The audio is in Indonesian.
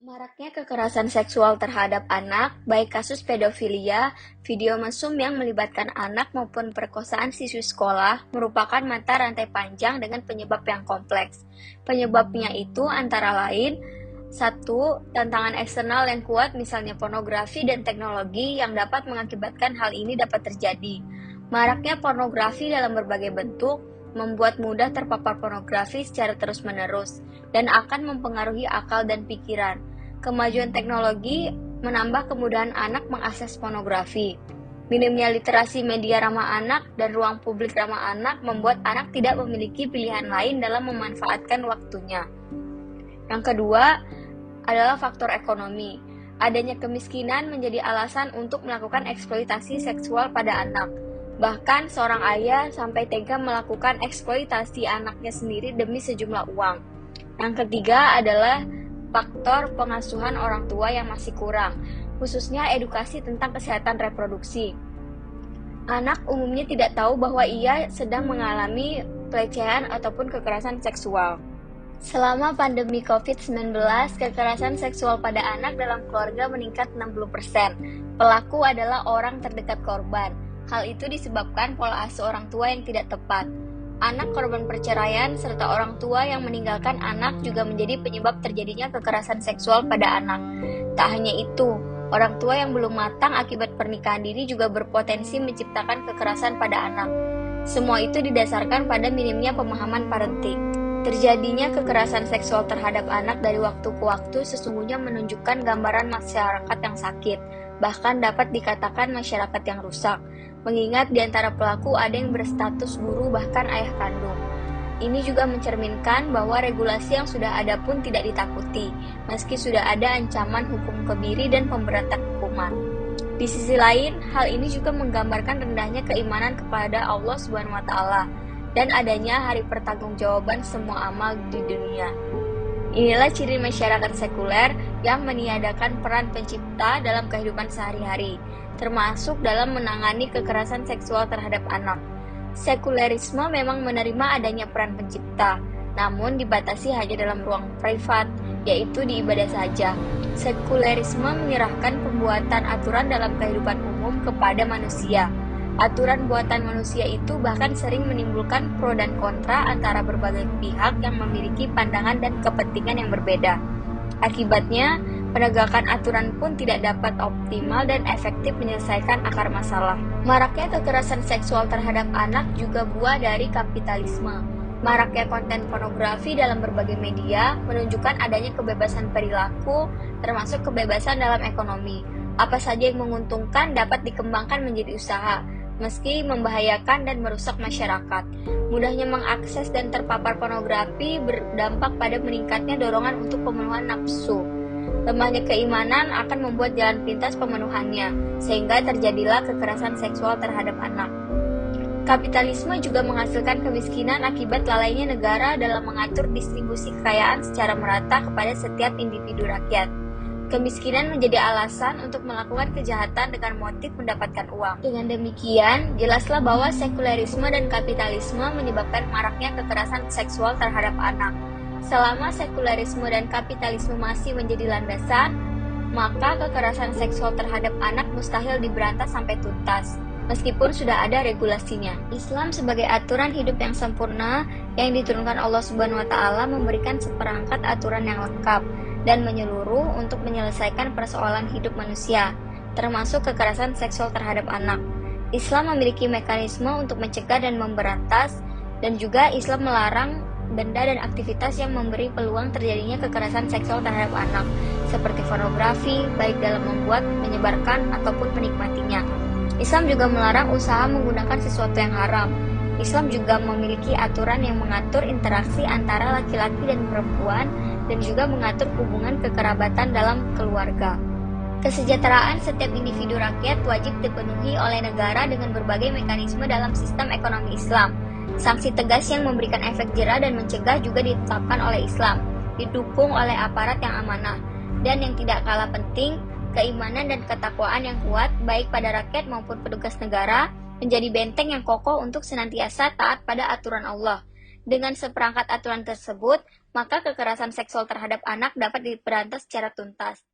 Maraknya kekerasan seksual terhadap anak, baik kasus pedofilia, video mesum yang melibatkan anak maupun perkosaan siswi sekolah, merupakan mata rantai panjang dengan penyebab yang kompleks. Penyebabnya itu antara lain, satu, tantangan eksternal yang kuat misalnya pornografi dan teknologi yang dapat mengakibatkan hal ini dapat terjadi. Maraknya pornografi dalam berbagai bentuk membuat mudah terpapar pornografi secara terus-menerus dan akan mempengaruhi akal dan pikiran. Kemajuan teknologi menambah kemudahan anak mengakses pornografi. Minimnya literasi media ramah anak dan ruang publik ramah anak membuat anak tidak memiliki pilihan lain dalam memanfaatkan waktunya. Yang kedua adalah faktor ekonomi. Adanya kemiskinan menjadi alasan untuk melakukan eksploitasi seksual pada anak. Bahkan seorang ayah sampai tega melakukan eksploitasi anaknya sendiri demi sejumlah uang. Yang ketiga adalah faktor pengasuhan orang tua yang masih kurang, khususnya edukasi tentang kesehatan reproduksi. Anak umumnya tidak tahu bahwa ia sedang mengalami pelecehan ataupun kekerasan seksual. Selama pandemi COVID-19, kekerasan seksual pada anak dalam keluarga meningkat 60%. Pelaku adalah orang terdekat korban. Hal itu disebabkan pola asuh orang tua yang tidak tepat. Anak korban perceraian serta orang tua yang meninggalkan anak juga menjadi penyebab terjadinya kekerasan seksual pada anak. Tak hanya itu, orang tua yang belum matang akibat pernikahan dini juga berpotensi menciptakan kekerasan pada anak. Semua itu didasarkan pada minimnya pemahaman parenting. Terjadinya kekerasan seksual terhadap anak dari waktu ke waktu sesungguhnya menunjukkan gambaran masyarakat yang sakit, bahkan dapat dikatakan masyarakat yang rusak. Mengingat di antara pelaku ada yang berstatus guru bahkan ayah kandung. Ini juga mencerminkan bahwa regulasi yang sudah ada pun tidak ditakuti, meski sudah ada ancaman hukum kebiri dan pemberatan hukuman. Di sisi lain, hal ini juga menggambarkan rendahnya keimanan kepada Allah Subhanahu wa Ta'ala dan adanya hari pertanggungjawaban semua amal di dunia. Inilah ciri masyarakat sekuler yang meniadakan peran pencipta dalam kehidupan sehari-hari, termasuk dalam menangani kekerasan seksual terhadap anak. Sekulerisme memang menerima adanya peran pencipta, namun dibatasi hanya dalam ruang privat, yaitu di ibadah saja. Sekulerisme menyerahkan pembuatan aturan dalam kehidupan umum kepada manusia. Aturan buatan manusia itu bahkan sering menimbulkan pro dan kontra antara berbagai pihak yang memiliki pandangan dan kepentingan yang berbeda. Akibatnya, penegakan aturan pun tidak dapat optimal dan efektif menyelesaikan akar masalah. Maraknya kekerasan seksual terhadap anak juga buah dari kapitalisme. Maraknya konten pornografi dalam berbagai media menunjukkan adanya kebebasan perilaku, termasuk kebebasan dalam ekonomi. Apa saja yang menguntungkan dapat dikembangkan menjadi usaha, meski membahayakan dan merusak masyarakat. Mudahnya mengakses dan terpapar pornografi berdampak pada meningkatnya dorongan untuk pemenuhan nafsu. Lemahnya keimanan akan membuat jalan pintas pemenuhannya, sehingga terjadilah kekerasan seksual terhadap anak. Kapitalisme juga menghasilkan kemiskinan akibat lalainya negara dalam mengatur distribusi kekayaan secara merata kepada setiap individu rakyat. Kemiskinan menjadi alasan untuk melakukan kejahatan dengan motif mendapatkan uang. Dengan demikian, jelaslah bahwa sekulerisme dan kapitalisme menyebabkan maraknya kekerasan seksual terhadap anak. Selama sekulerisme dan kapitalisme masih menjadi landasan, maka kekerasan seksual terhadap anak mustahil diberantas sampai tuntas, meskipun sudah ada regulasinya. Islam sebagai aturan hidup yang sempurna yang diturunkan Allah Subhanahu wa Ta'ala memberikan seperangkat aturan yang lengkap dan menyeluruh untuk menyelesaikan persoalan hidup manusia, termasuk kekerasan seksual terhadap anak. Islam memiliki mekanisme untuk mencegah dan memberantas, dan juga Islam melarang benda dan aktivitas yang memberi peluang terjadinya kekerasan seksual terhadap anak, seperti pornografi, baik dalam membuat, menyebarkan, ataupun menikmatinya. Islam juga melarang usaha menggunakan sesuatu yang haram. Islam juga memiliki aturan yang mengatur interaksi antara laki-laki dan perempuan dan juga mengatur hubungan kekerabatan dalam keluarga. Kesejahteraan setiap individu rakyat wajib dipenuhi oleh negara dengan berbagai mekanisme dalam sistem ekonomi Islam. Sanksi tegas yang memberikan efek jera dan mencegah juga ditetapkan oleh Islam, didukung oleh aparat yang amanah. Dan yang tidak kalah penting, keimanan dan ketakwaan yang kuat baik pada rakyat maupun petugas negara menjadi benteng yang kokoh untuk senantiasa taat pada aturan Allah. Dengan seperangkat aturan tersebut, maka kekerasan seksual terhadap anak dapat diberantas secara tuntas.